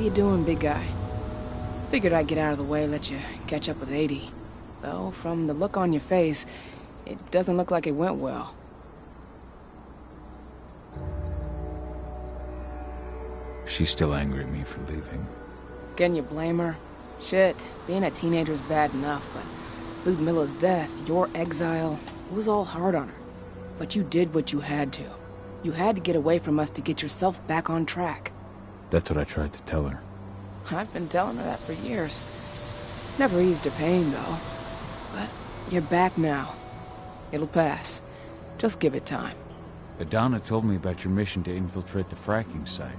you doing, big guy? Figured I'd get out of the way, let you catch up with 80. Though, from the look on your face, it doesn't look like it went well. She's still angry at me for leaving. Can you blame her? Shit, being a teenager's bad enough, but Ludmilla's death, your exile, it was all hard on her. But you did what you had to. You had to get away from us to get yourself back on track. That's what I tried to tell her. I've been telling her that for years. Never eased her pain, though. But you're back now. It'll pass. Just give it time. Adana told me about your mission to infiltrate the fracking site.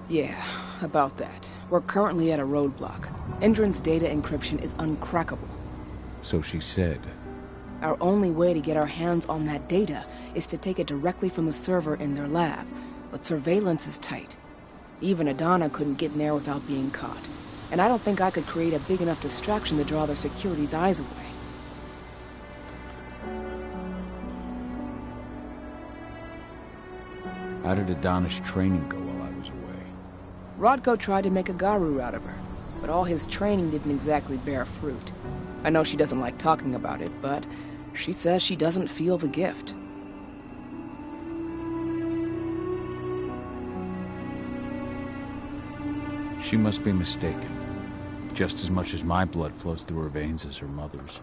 Yeah, about that. We're currently at a roadblock. Endron's data encryption is uncrackable. So she said. Our only way to get our hands on that data is to take it directly from the server in their lab. But surveillance is tight. Even Adana couldn't get in there without being caught. And I don't think I could create a big enough distraction to draw their security's eyes away. How did Adana's training go while I was away? Rodko tried to make a Garu out of her, but all his training didn't exactly bear fruit. I know she doesn't like talking about it, but she says she doesn't feel the gift. She must be mistaken. Just as much as my blood flows through her veins as her mother's.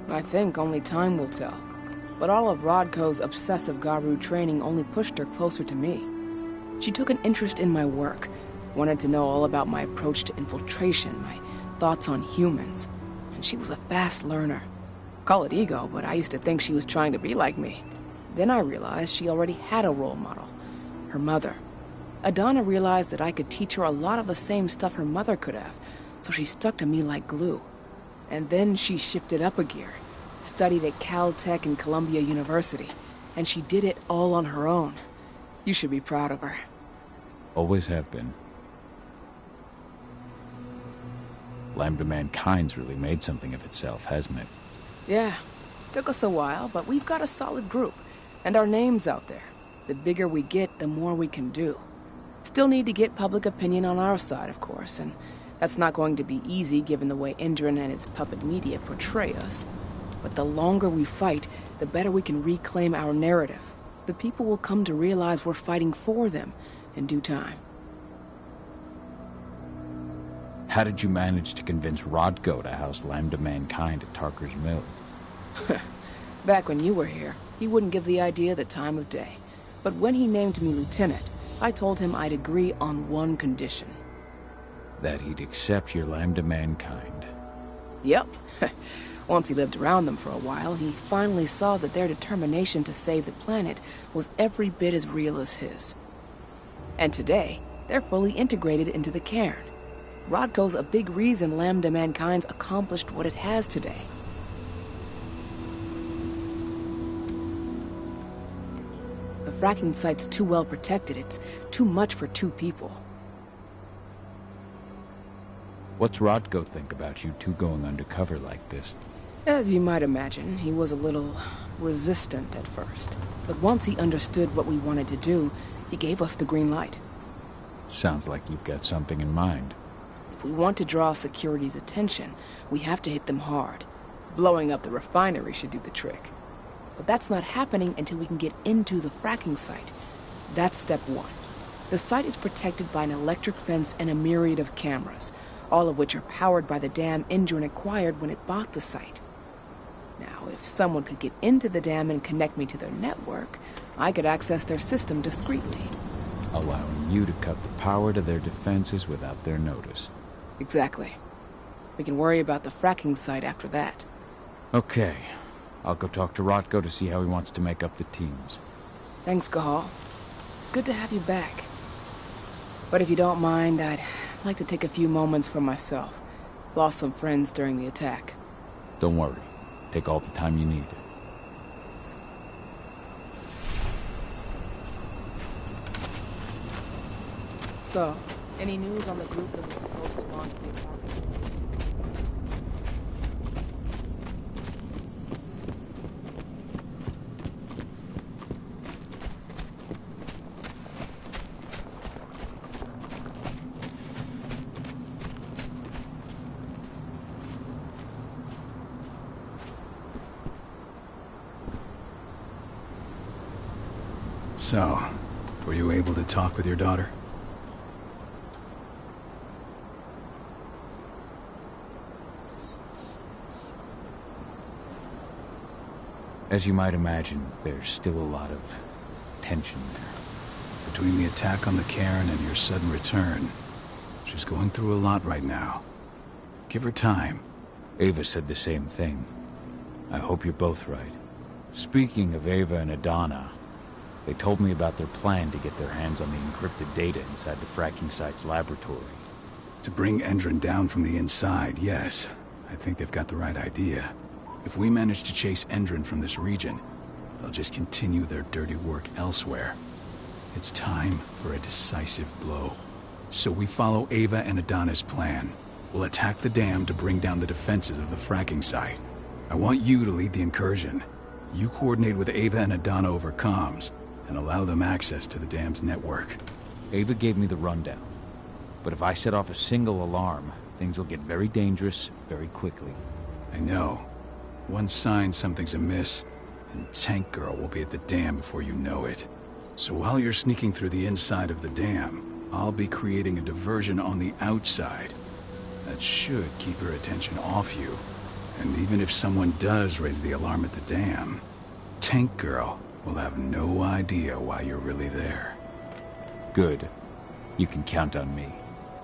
I think only time will tell. But all of Rodko's obsessive Garu training only pushed her closer to me. She took an interest in my work, wanted to know all about my approach to infiltration, my thoughts on humans. And she was a fast learner. Call it ego, but I used to think she was trying to be like me. Then I realized she already had a role model, her mother. Adana realized that I could teach her a lot of the same stuff her mother could have, so she stuck to me like glue. And then she shifted up a gear, studied at Caltech and Columbia University, and she did it all on her own. You should be proud of her. Always have been. Lambda Mankind's really made something of itself, hasn't it? Yeah. Took us a while, but we've got a solid group, and our name's out there. The bigger we get, the more we can do. Still need to get public opinion on our side, of course, and that's not going to be easy given the way Endron and its puppet media portray us. But the longer we fight, the better we can reclaim our narrative. The people will come to realize we're fighting for them in due time. How did you manage to convince Rodko to house Lambda Mankind at Tarker's Mill? Back when you were here, he wouldn't give the idea the time of day. But when he named me lieutenant, I told him I'd agree on one condition. That he'd accept your Lambda Mankind. Yep. Once he lived around them for a while, he finally saw that their determination to save the planet was every bit as real as his. And today, they're fully integrated into the cairn. Rodko's a big reason Lambda Mankind's accomplished what it has today. The fracking site's too well protected. It's too much for two people. What's Rodko think about you two going undercover like this? As you might imagine, he was a little resistant at first. But once he understood what we wanted to do, he gave us the green light. Sounds like you've got something in mind. If we want to draw security's attention, we have to hit them hard. Blowing up the refinery should do the trick. But that's not happening until we can get into the fracking site. That's step one. The site is protected by an electric fence and a myriad of cameras, all of which are powered by the dam Endron acquired when it bought the site. Now, if someone could get into the dam and connect me to their network, I could access their system discreetly. Allowing you to cut the power to their defenses without their notice. Exactly. We can worry about the fracking site after that. Okay. I'll go talk to Rodko to see how he wants to make up the teams. Thanks, Gahal. It's good to have you back. But if you don't mind, I'd like to take a few moments for myself. Lost some friends during the attack. Don't worry. Take all the time you need. So, any news on the group that was supposed to launch the attack? So, were you able to talk with your daughter? As you might imagine, there's still a lot of tension there. Between the attack on the cairn and your sudden return, she's going through a lot right now. Give her time. Ava said the same thing. I hope you're both right. Speaking of Ava and Adana, they told me about their plan to get their hands on the encrypted data inside the fracking site's laboratory. To bring Endron down from the inside, yes. I think they've got the right idea. If we manage to chase Endron from this region, they'll just continue their dirty work elsewhere. It's time for a decisive blow. So we follow Ava and Adana's plan. We'll attack the dam to bring down the defenses of the fracking site. I want you to lead the incursion. You coordinate with Ava and Adana over comms, and allow them access to the dam's network. Ava gave me the rundown. But if I set off a single alarm, things will get very dangerous very quickly. I know. One sign something's amiss, and Tank Girl will be at the dam before you know it. So while you're sneaking through the inside of the dam, I'll be creating a diversion on the outside. That should keep her attention off you. And even if someone does raise the alarm at the dam, Tank Girl will have no idea why you're really there. Good. You can count on me.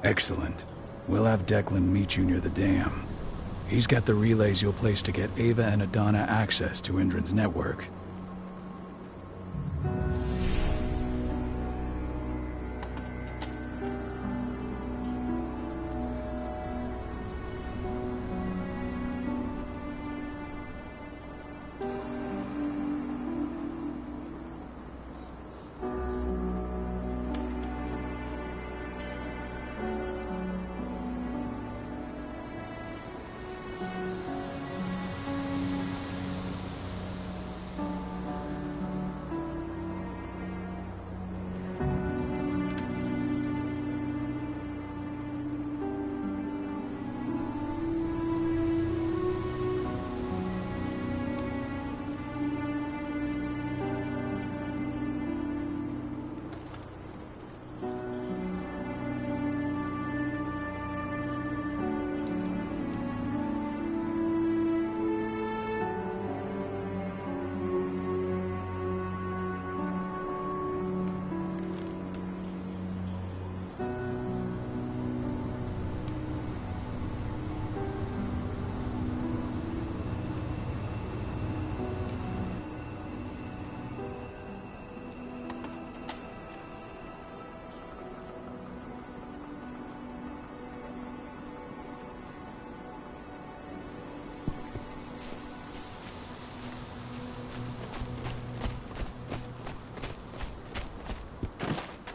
Excellent. We'll have Declan meet you near the dam. He's got the relays you'll place to get Ava and Adana access to Endron's network.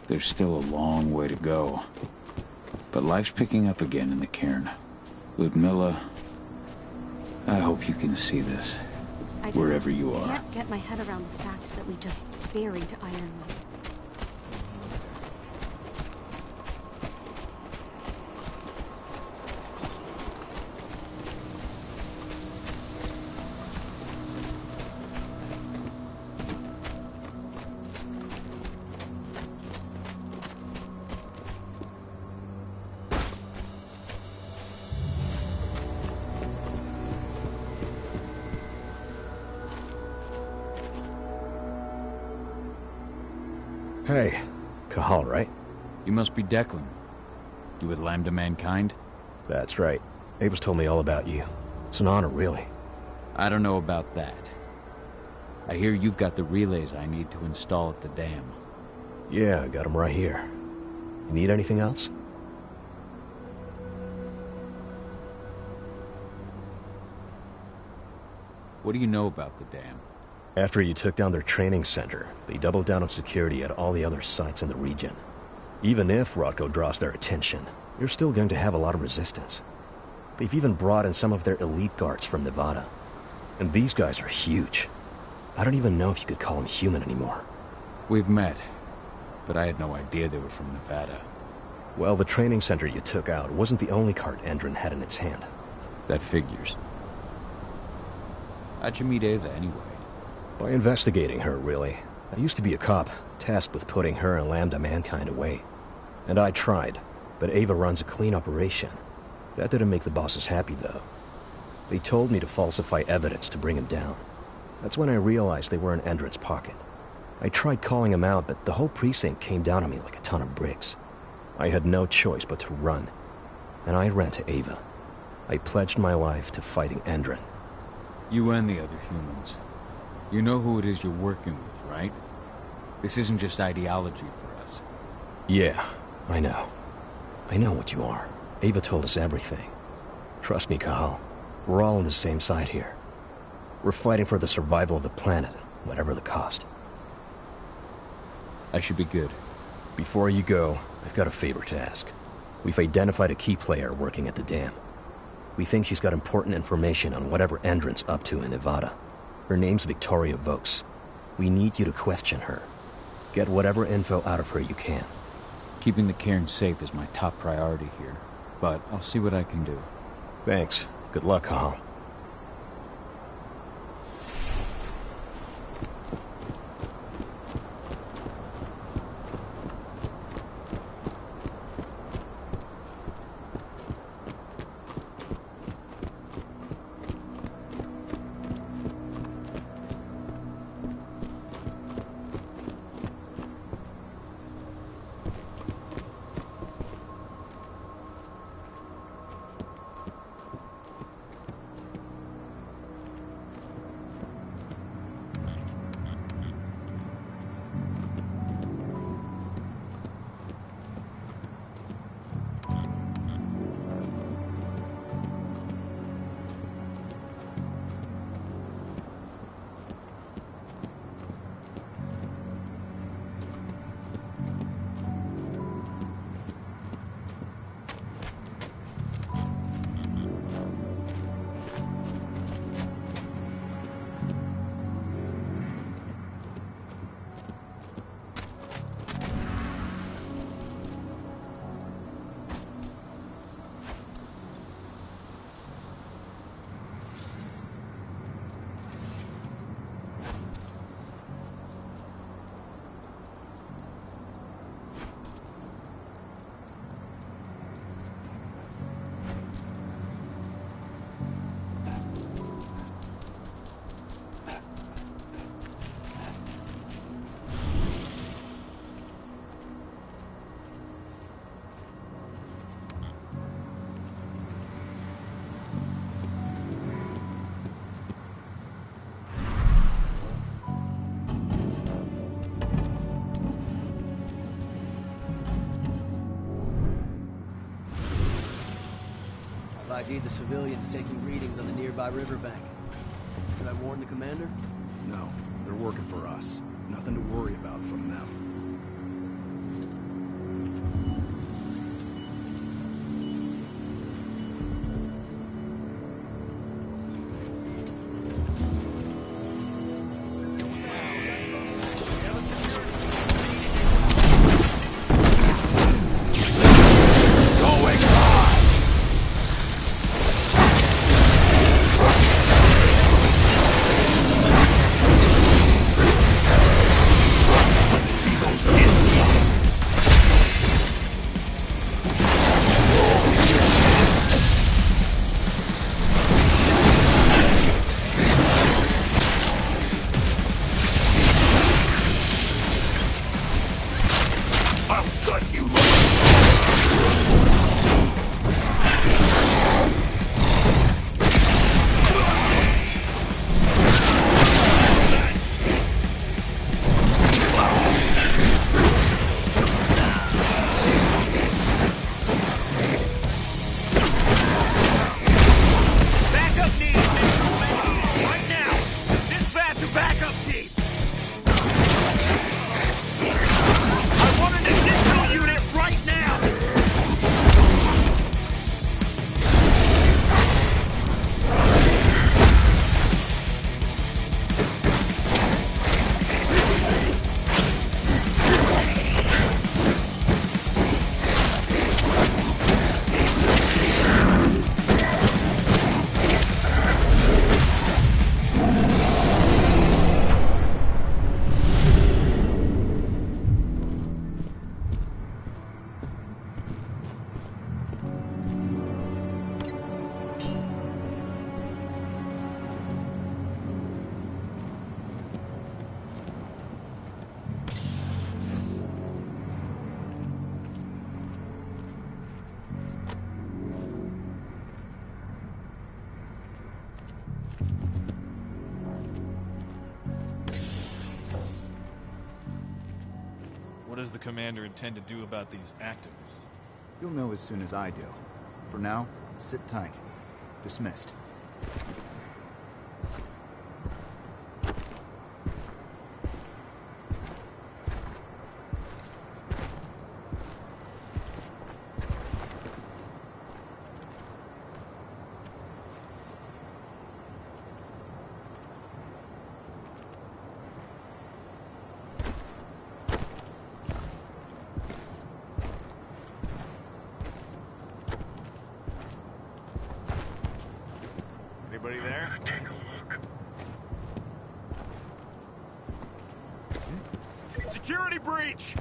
There's still a long way to go. But life's picking up again in the cairn. Ludmilla, I hope you can see this, wherever you are. I can't get my head around the fact that we just buried Ironwood. Hey, Kahal, right? You must be Declan. You with Lambda Mankind? That's right. Ava's told me all about you. It's an honor, really. I don't know about that. I hear you've got the relays I need to install at the dam. Yeah, I got them right here. You need anything else? What do you know about the dam? After you took down their training center, they doubled down on security at all the other sites in the region. Even if Rodko draws their attention, you're still going to have a lot of resistance. They've even brought in some of their elite guards from Nevada. And these guys are huge. I don't even know if you could call them human anymore. We've met, but I had no idea they were from Nevada. Well, the training center you took out wasn't the only card Endron had in its hand. That figures. How'd you meet Ava anyway? By investigating her, really. I used to be a cop, tasked with putting her and Lambda Mankind away. And I tried, but Ava runs a clean operation. That didn't make the bosses happy, though. They told me to falsify evidence to bring him down. That's when I realized they were in Endron's pocket. I tried calling him out, but the whole precinct came down on me like a ton of bricks. I had no choice but to run, and I ran to Ava. I pledged my life to fighting Endron. You and the other humans. You know who it is you're working with, right? This isn't just ideology for us. Yeah, I know. I know what you are. Ava told us everything. Trust me, Kahal. We're all on the same side here. We're fighting for the survival of the planet, whatever the cost. I should be good. Before you go, I've got a favor to ask. We've identified a key player working at the dam. We think she's got important information on whatever Endron's up to in Nevada. Her name's Victoria Vokes. We need you to question her. Get whatever info out of her you can. Keeping the cairn safe is my top priority here, but I'll see what I can do. Thanks. Good luck, Kahal. ID'd the civilians taking readings on the nearby riverbank. Should I warn the commander? No, they're working for us. Nothing to worry about from them. See does the commander intend to do about these activists? You'll know as soon as I do. For now, sit tight. Dismissed. Anybody there? Take a look. Security breach!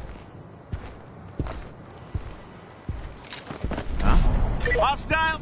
Hostile!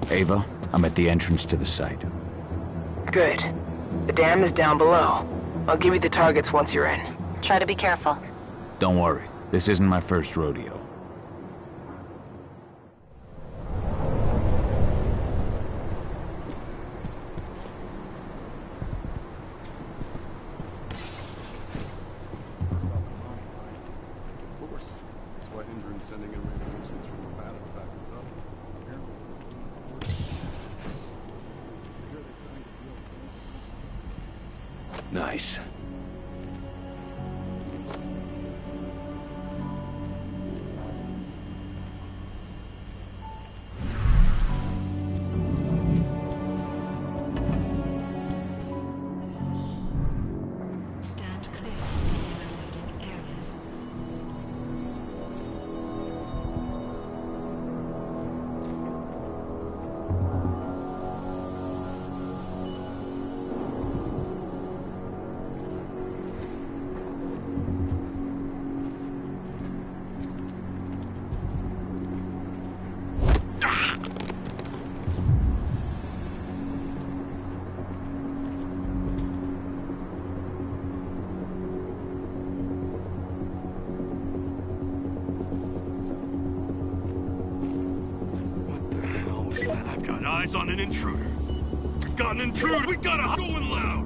Ava, I'm at the entrance to the site. Good. The dam is down below. I'll give you the targets once you're in. Try to be careful. Don't worry, this isn't my first rodeo. Nice. Stand clear of the evacuating areas. I've got eyes on an intruder. Got an intruder! We gotta going loud!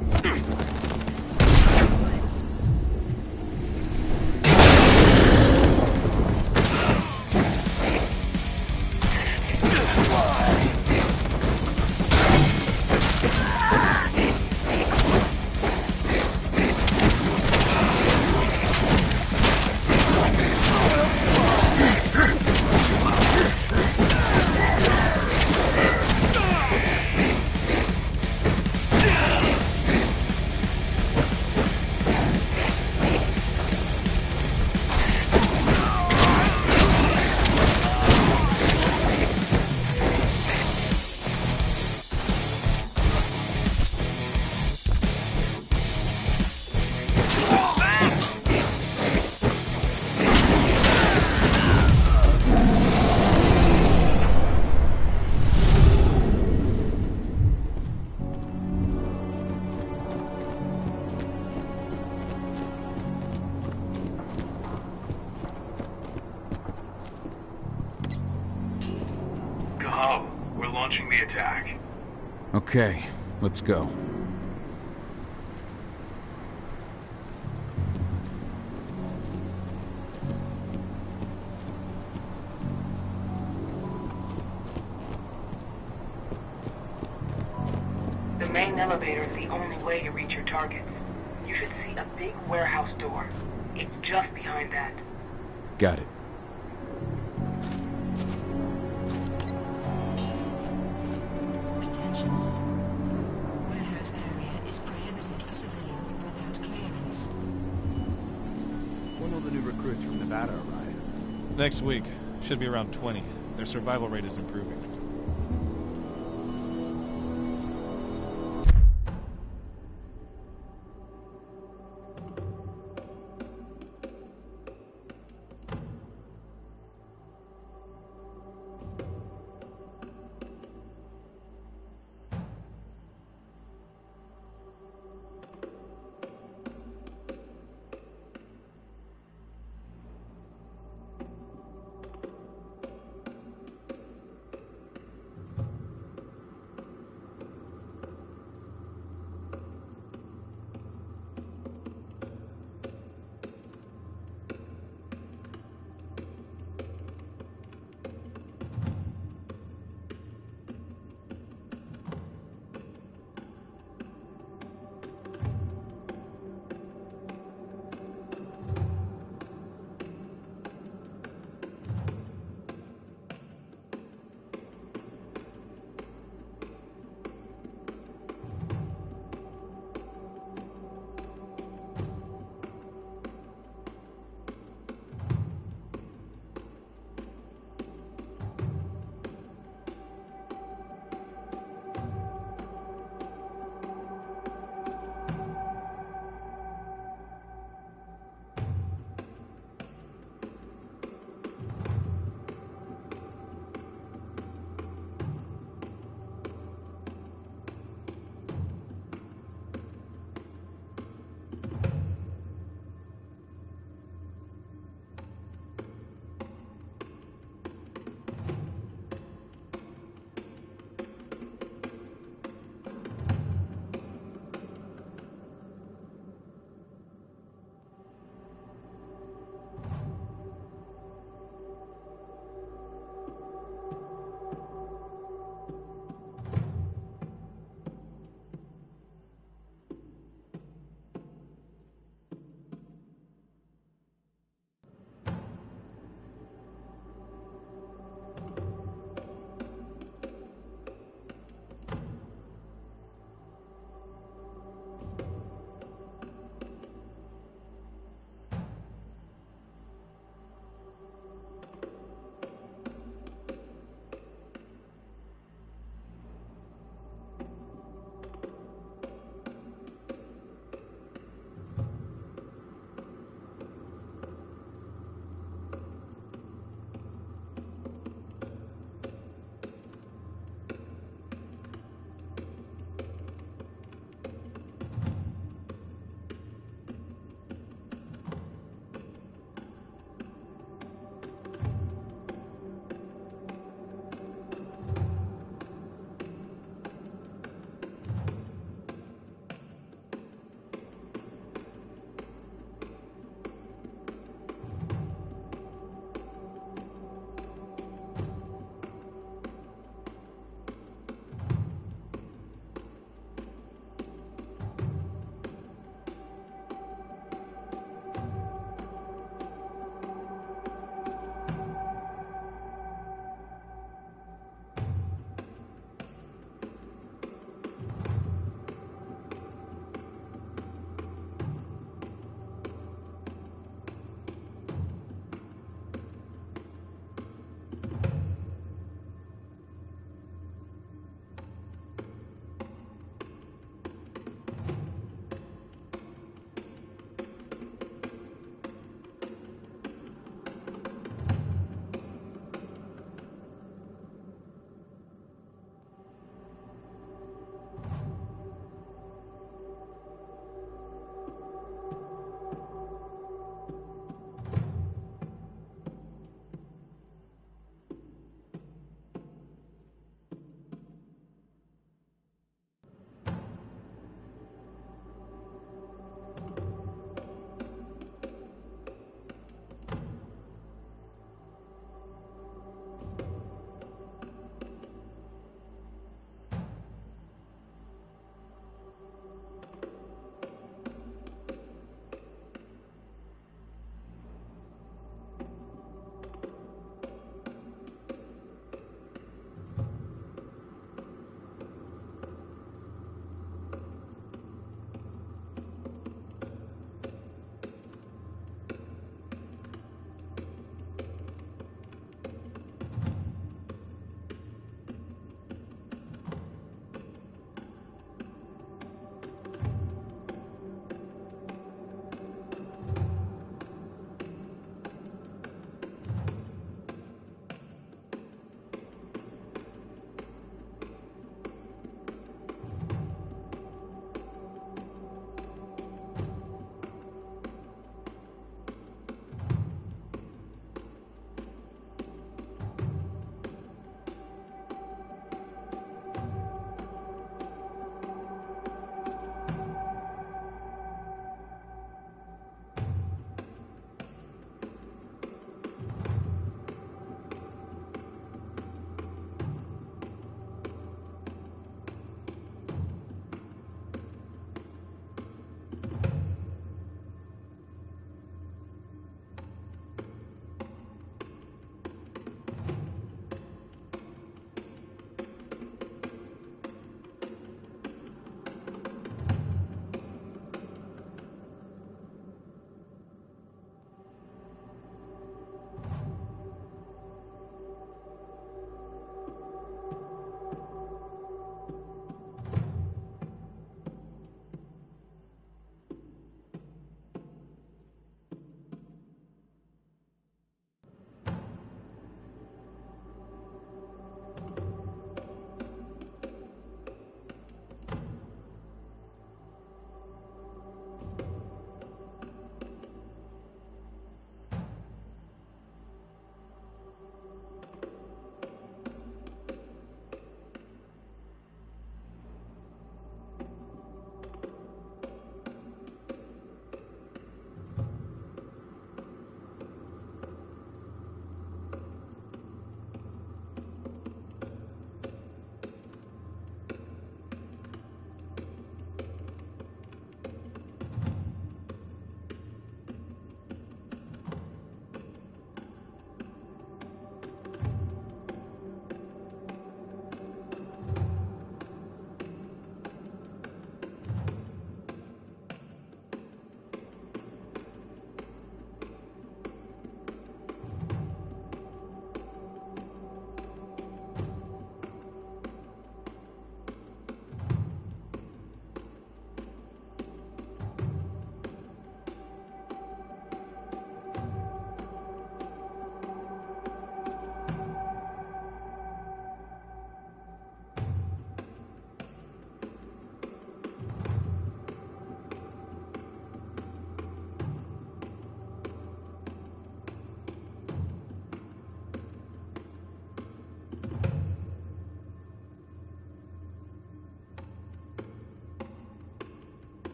We're launching the attack. Okay, let's go. The main elevator is the only way to reach your targets. You should see a big warehouse door. It's just behind that. Got it. Attention. Warehouse area is prohibited for civilian without clearance. When will the new recruits from Nevada arrive? Next week. Should be around 20. Their survival rate is improving.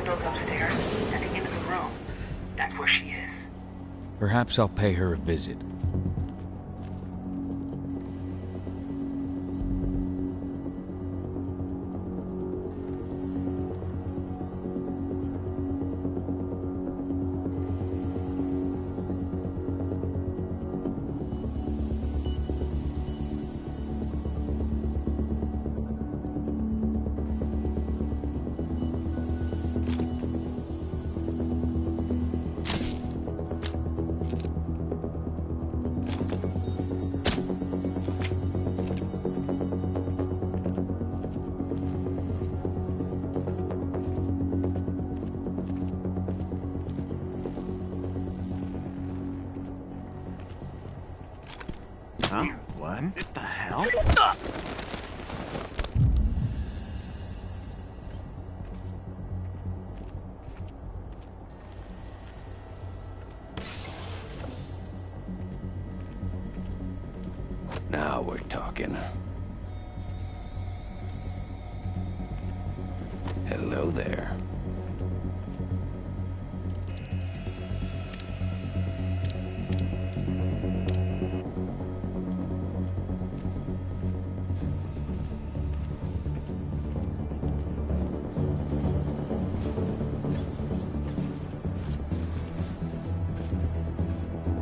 windows upstairs, heading into the room. That's where she is. Perhaps I'll pay her a visit. Huh? What? What the hell? Now we're talking. Hello there.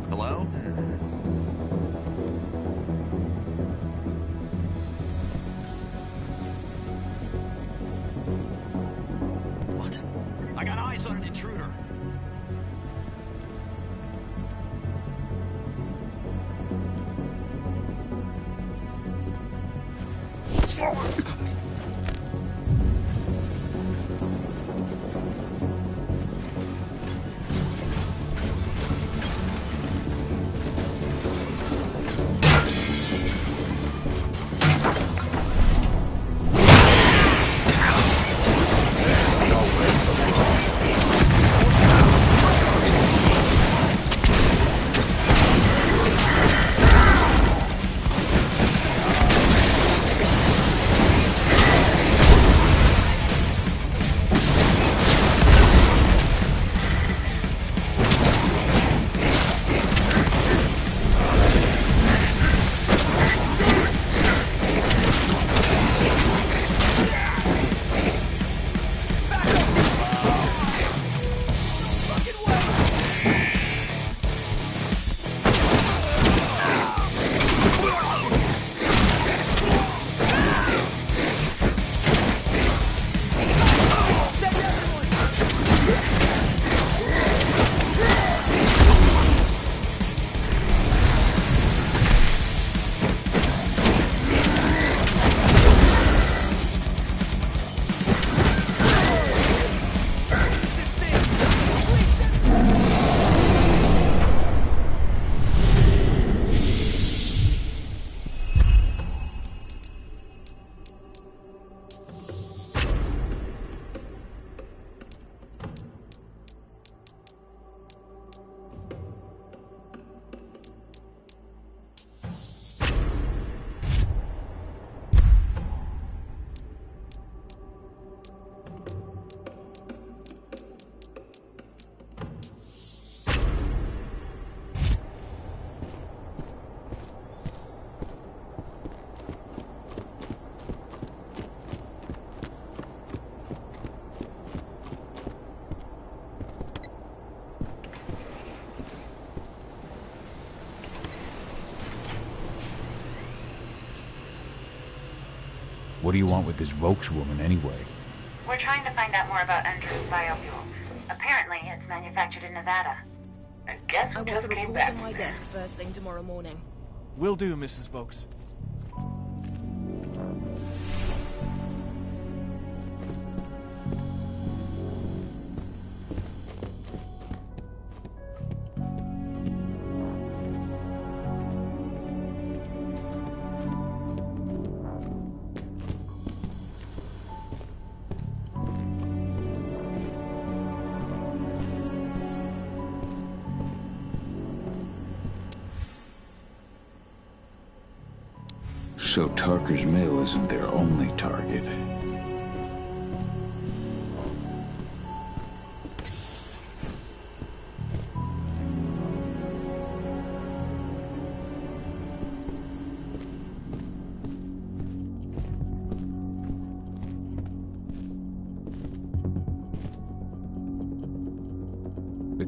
Hello? What? I got eyes on an intruder. What do you want with this Volkswoman anyway? We're trying to find out more about Endron's biofuel. Apparently, it's manufactured in Nevada. And guess who just came back? On my desk first thing tomorrow morning. Will do, Mrs. Vokes. So Tarker's mill isn't their only target.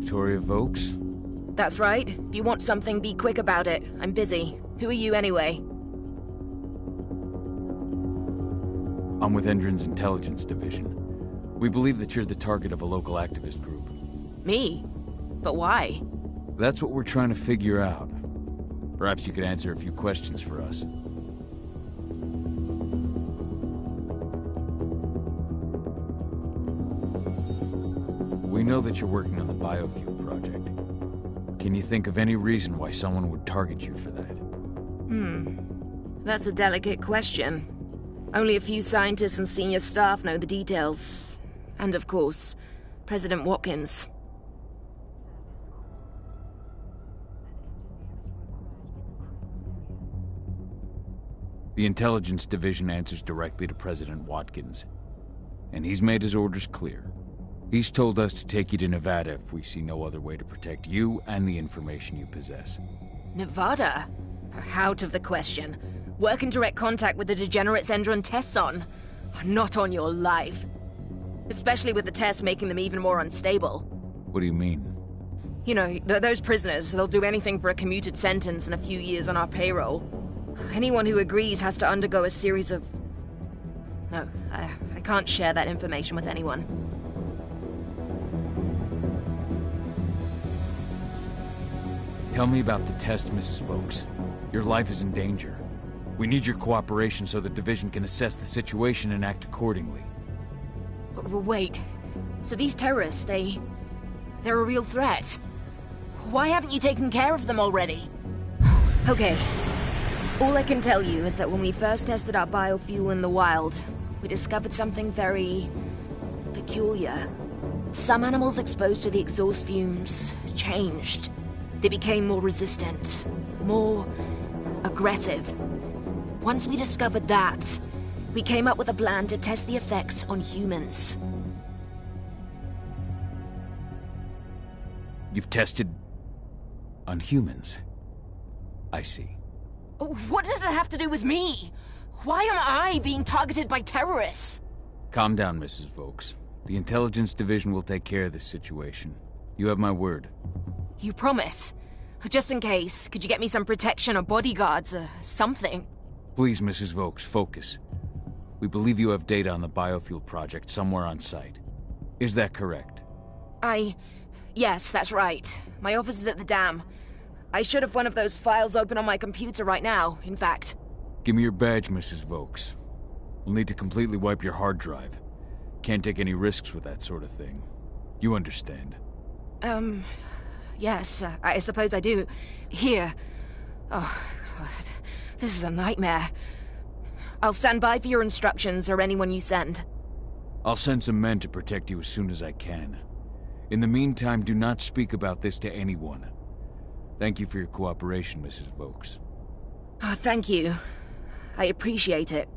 Victoria Vokes? That's right. If you want something, be quick about it. I'm busy. Who are you anyway? I'm with Endron's intelligence division. We believe that you're the target of a local activist group. Me? But why? That's what we're trying to figure out. Perhaps you could answer a few questions for us. We know that you're working on the biofuel project. Can you think of any reason why someone would target you for that? That's a delicate question. Only a few scientists and senior staff know the details. And of course, President Watkins. The intelligence division answers directly to President Watkins. And he's made his orders clear. He's told us to take you to Nevada if we see no other way to protect you and the information you possess. Nevada? Out of the question. Work in direct contact with the degenerates Endron tests on. Not on your life. Especially with the tests making them even more unstable. What do you mean? You know, those prisoners, they'll do anything for a commuted sentence and a few years on our payroll. Anyone who agrees has to undergo a series of... No, I can't share that information with anyone. Tell me about the test, Mrs. Vokes. Your life is in danger. We need your cooperation so the division can assess the situation and act accordingly. Wait, so these terrorists, they're a real threat? Why haven't you taken care of them already? Okay. All I can tell you is that when we first tested our biofuel in the wild, we discovered something very... peculiar. Some animals exposed to the exhaust fumes changed. They became more resistant, more aggressive. Once we discovered that, we came up with a plan to test the effects on humans. You've tested... on humans? I see. What does it have to do with me? Why am I being targeted by terrorists? Calm down, Mrs. Vokes. The intelligence division will take care of this situation. You have my word. You promise? Just in case, could you get me some protection or bodyguards or something? Please, Mrs. Vokes, focus. We believe you have data on the biofuel project somewhere on site. Is that correct? Yes, that's right. My office is at the dam. I should have one of those files open on my computer right now, in fact. Give me your badge, Mrs. Vokes. We'll need to completely wipe your hard drive. Can't take any risks with that sort of thing. You understand. Yes, I suppose I do. Here. Oh, God. This is a nightmare. I'll stand by for your instructions or anyone you send. I'll send some men to protect you as soon as I can. In the meantime, do not speak about this to anyone. Thank you for your cooperation, Mrs. Vokes. Oh, thank you. I appreciate it.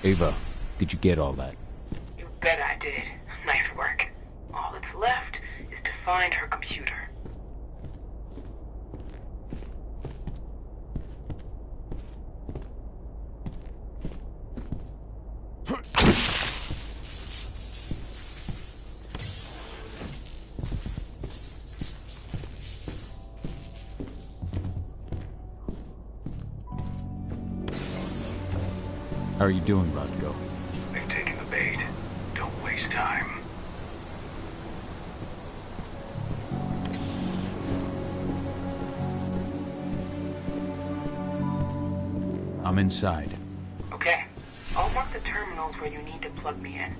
Ava, did you get all that? You bet I did. Nice work. All that's left is to find her computer. How are you doing, Rodko? They've taken the bait. Don't waste time. I'm inside. Okay. I'll mark the terminals where you need to plug me in.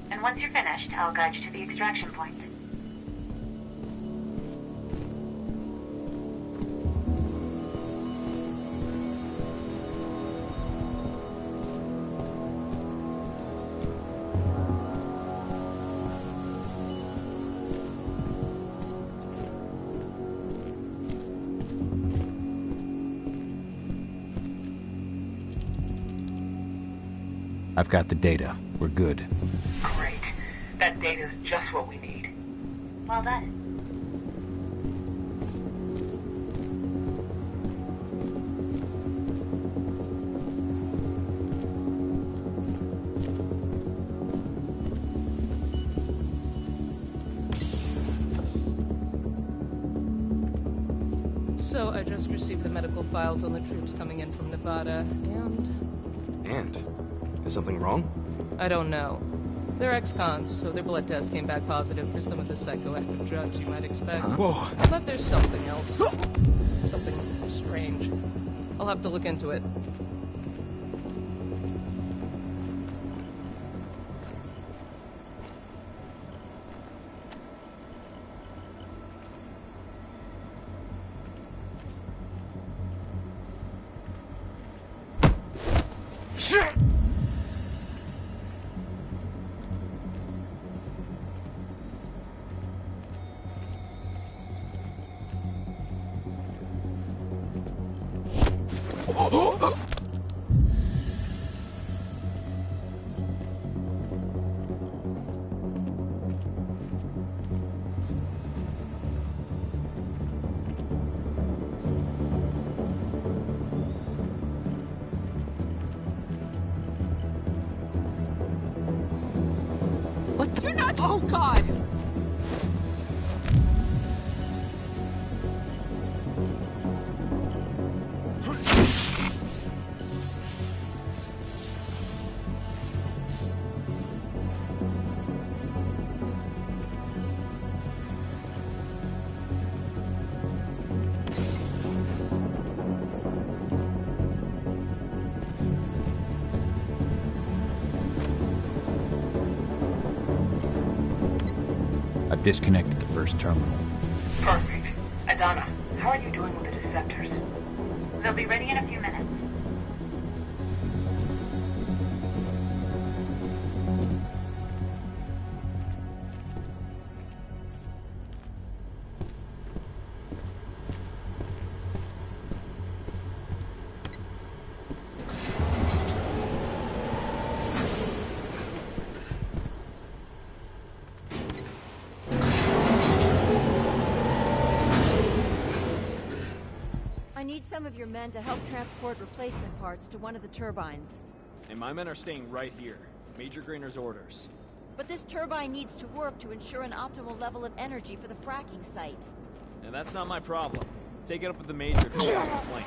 And once you're finished, I'll guide you to the extraction point. I've got the data. We're good. Great. That data's just what we need. Well done. I just received the medical files on the troops coming in from Nevada, And? Is something wrong? I don't know. They're ex-cons, so their blood tests came back positive for some of the psychoactive drugs you might expect. Huh? Whoa. But there's something else. Something strange. I'll have to look into it. What the— You're not— Oh, God! I've disconnected the first terminal. Perfect. Adana, how are you doing with the deceptors? They'll be ready in a few minutes. I need some of your men to help transport replacement parts to one of the turbines. And my men are staying right here. Major Grainer's orders. But this turbine needs to work to ensure an optimal level of energy for the fracking site. And that's not my problem. Take it up with the Major to get on the plane.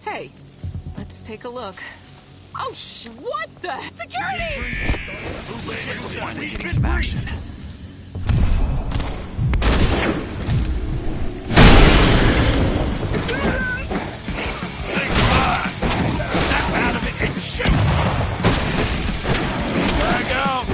Hey, let's take a look. Oh, what the? Security! Looks like we're finally getting some action. Say goodbye! Snap out of it and shoot! Frag out!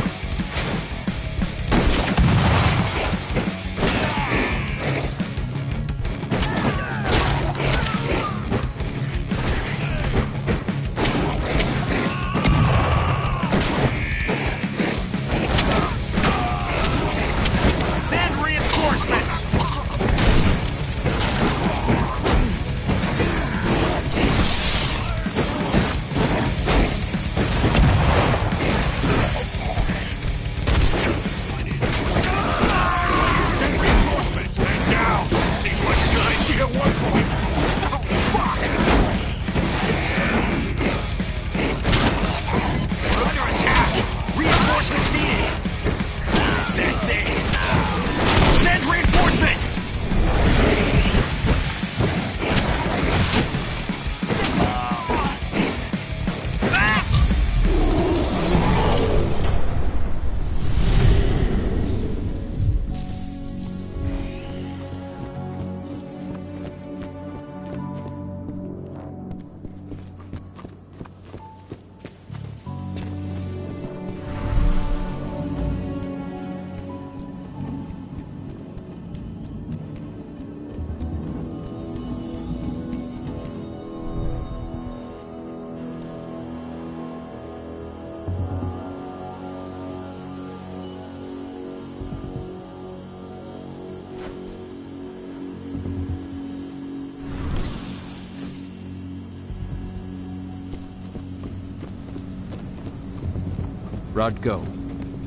Rodko,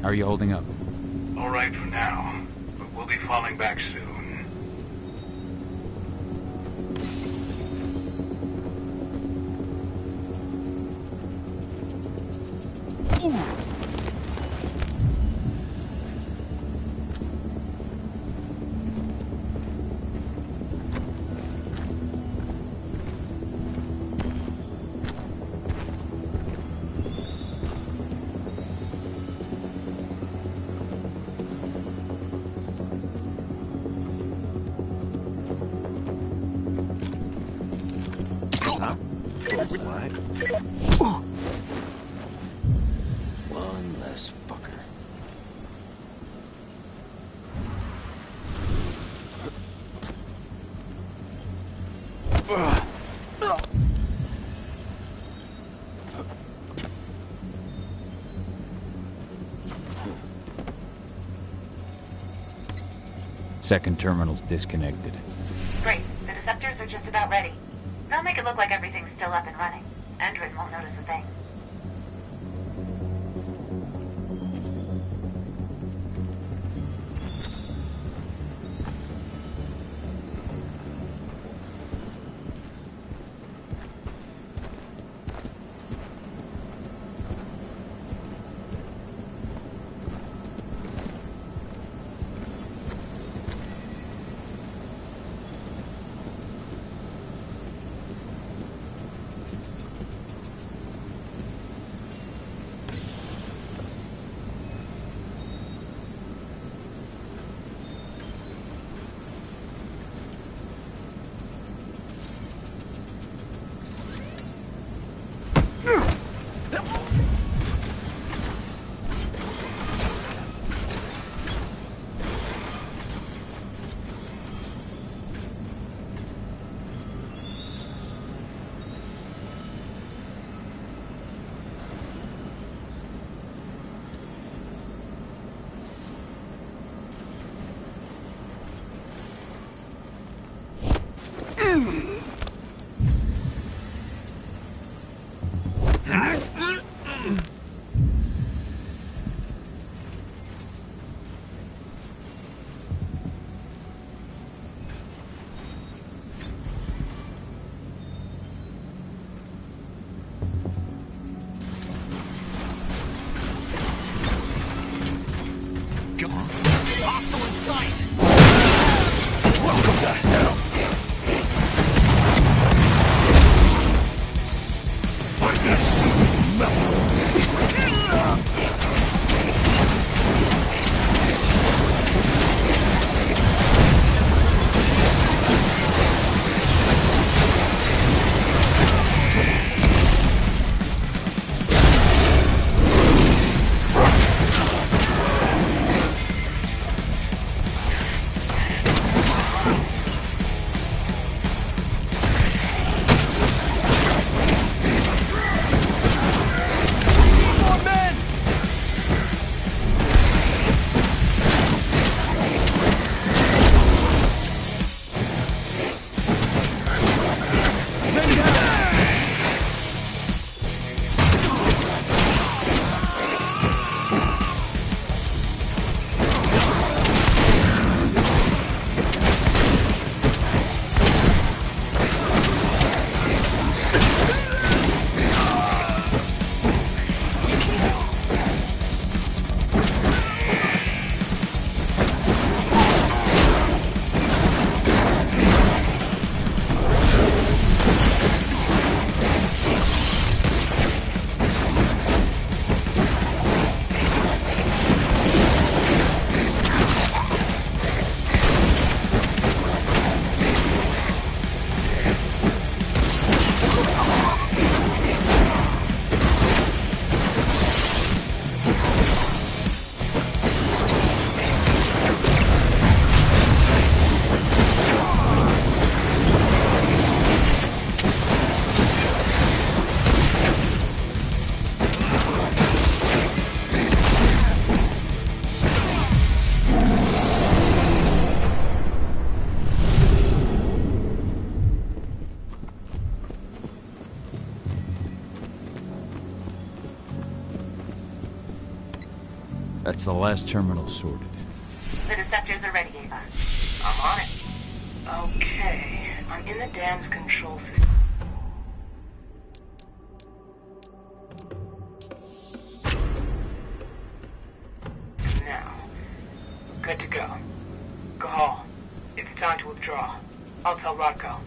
how are you holding up? All right for now, but we'll be falling back soon. One less fucker. Second terminal's disconnected. Great. The deceptors are just about ready. They'll make it look like everything's still up and running. Endrin won't notice a thing. Hostile in sight! Welcome to hell! I just see you melt! That's the last terminal sorted. The Deceptors are ready, Ava. I'm on it. Okay, I'm in the dam's control system. Now, good to go. Gahal, it's time to withdraw. I'll tell Rodko.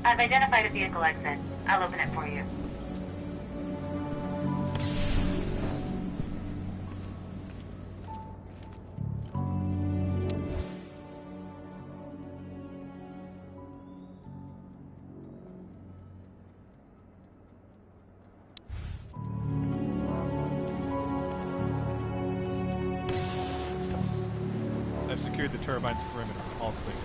I've identified a vehicle exit. I'll open it for you. I've secured the turbine's perimeter. All clear.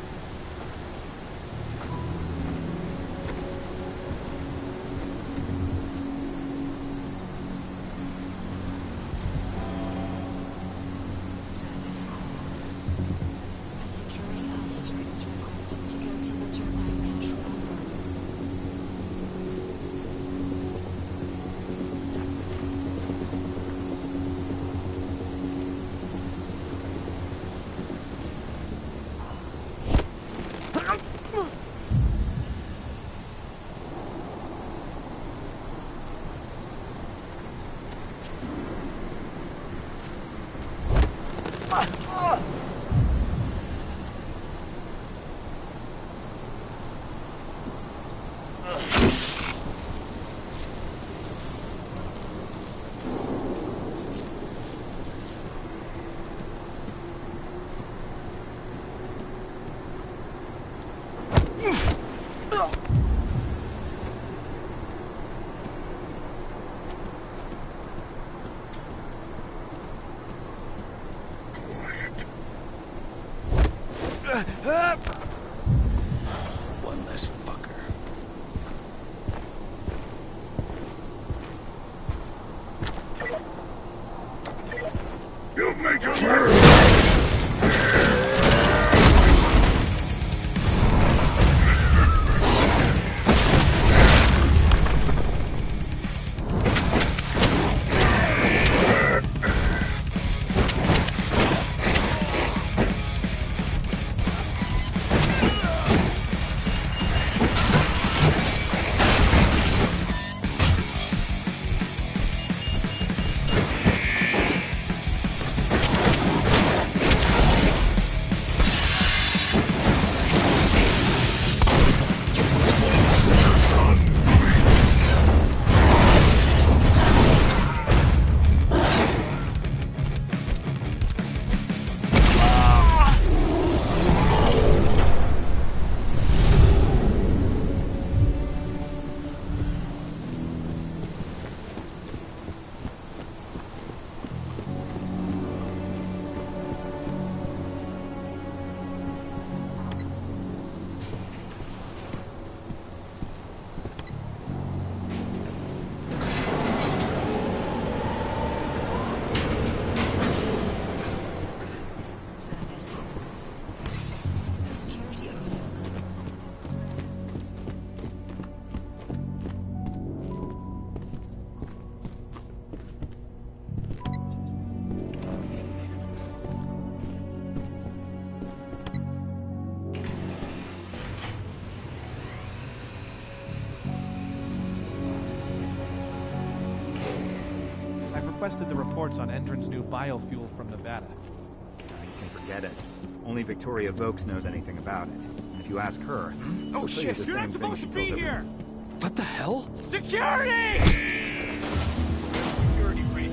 One less fucker. You've made your move! Requested the reports on Endron's new biofuel from Nevada. You can forget it. Only Victoria Vokes knows anything about it. And if you ask her, Oh she'll tell you shit! the You're same not supposed to thing she be tells here. What the hell? Security! Security breach.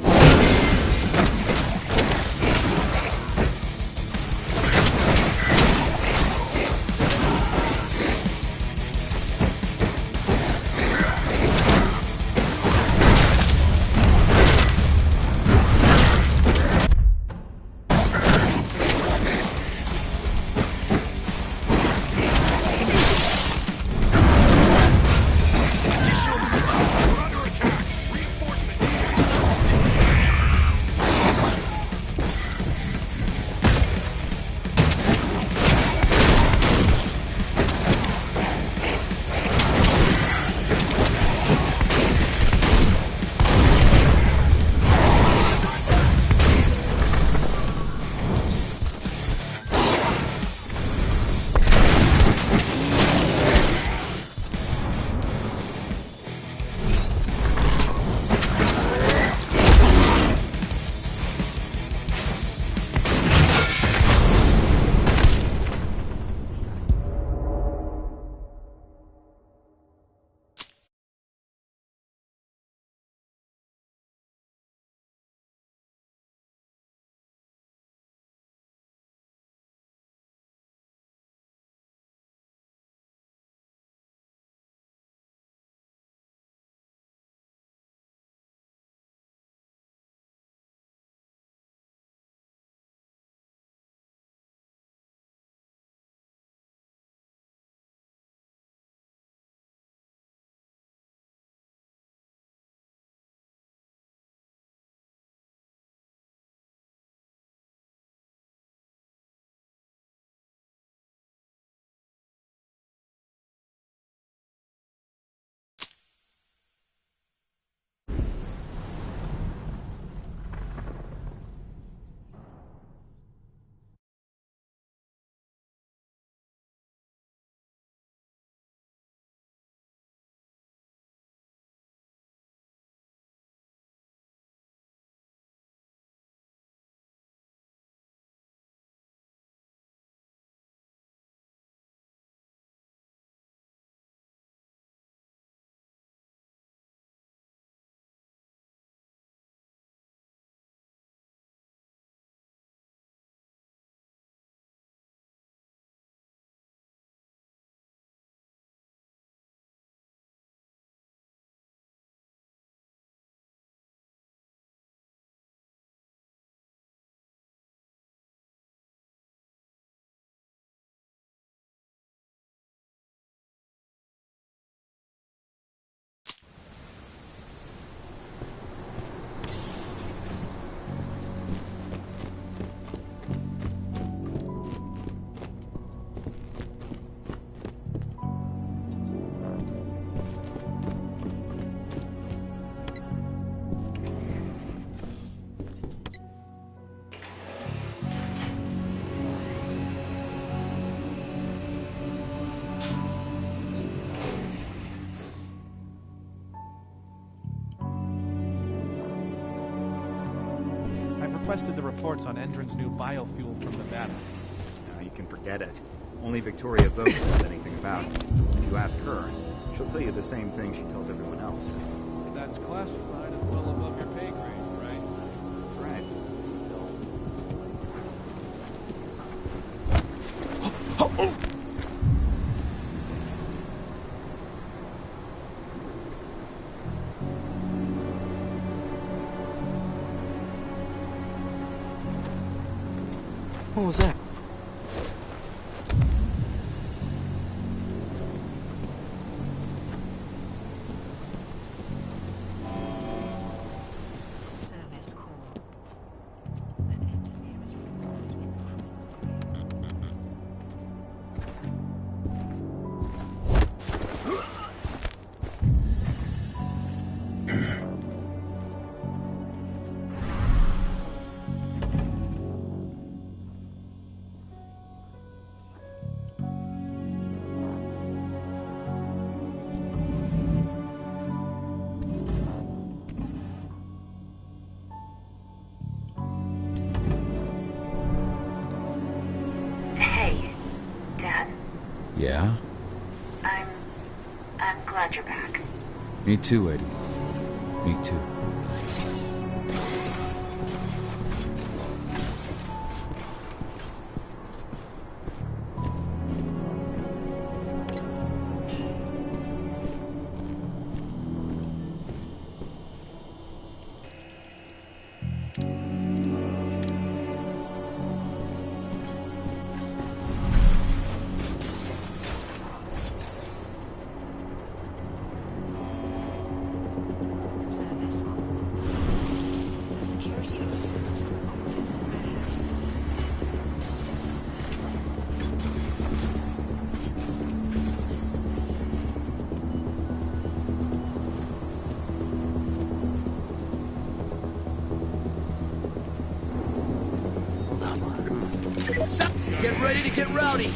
Additional, we're under attack! requested the reports on Endron's new biofuel from Nevada. No, you can forget it. Only Victoria Vokes knows anything about it. If you ask her, she'll tell you the same thing she tells everyone else. That's classified as well above your pay grade, right? Right. What was that? Service call. An engineer is reported in Hey, Dad. Yeah? I'm glad you're back. Me too, Eddie. Me too. service call. The security officers are reported in the warehouse. Get ready to get rowdy!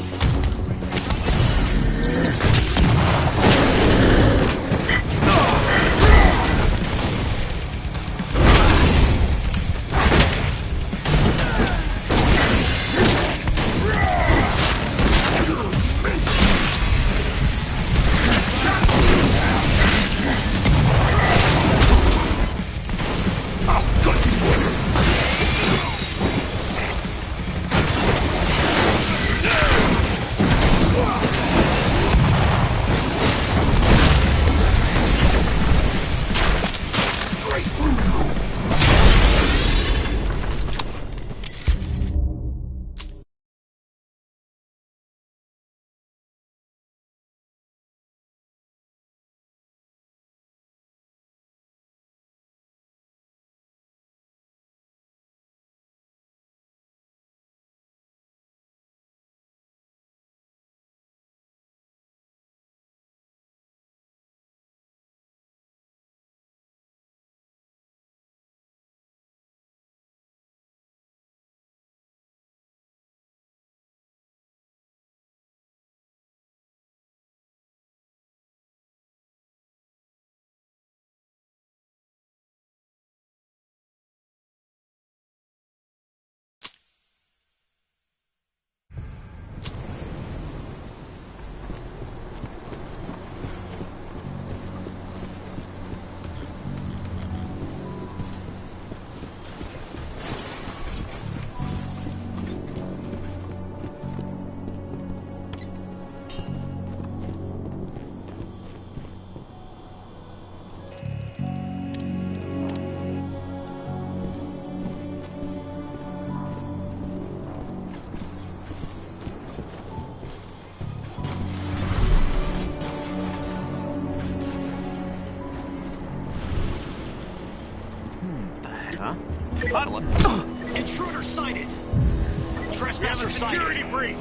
Intruder sighted! Trespasser sighted! Security breach!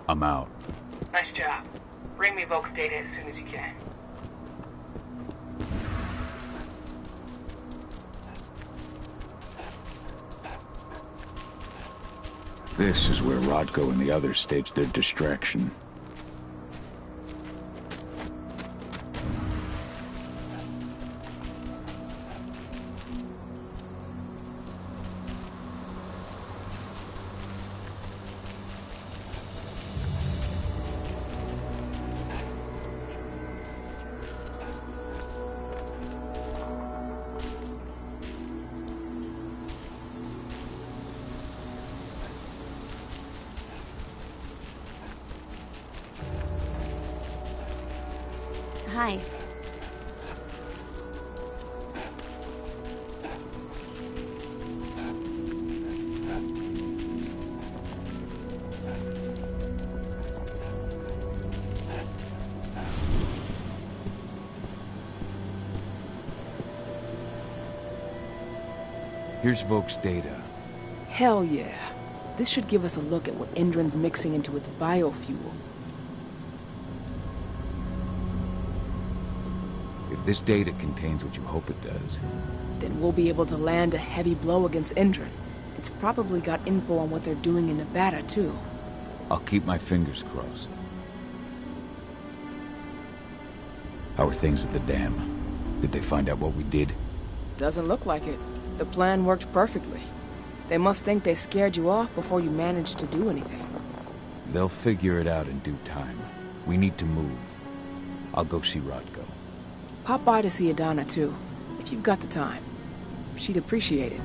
I'm out. Nice job. Bring me Volk's data as soon as you can. This is where Rodko and the others staged their distraction. Hi. Here's Volk's data. Hell yeah. This should give us a look at what Endron's mixing into its biofuel. If this data contains what you hope it does, then we'll be able to land a heavy blow against Endron. It's probably got info on what they're doing in Nevada, too. I'll keep my fingers crossed. How are things at the dam? Did they find out what we did? Doesn't look like it. The plan worked perfectly. They must think they scared you off before you managed to do anything. They'll figure it out in due time. We need to move. I'll go see Rodko. Pop by to see Adana, too, if you've got the time. She'd appreciate it.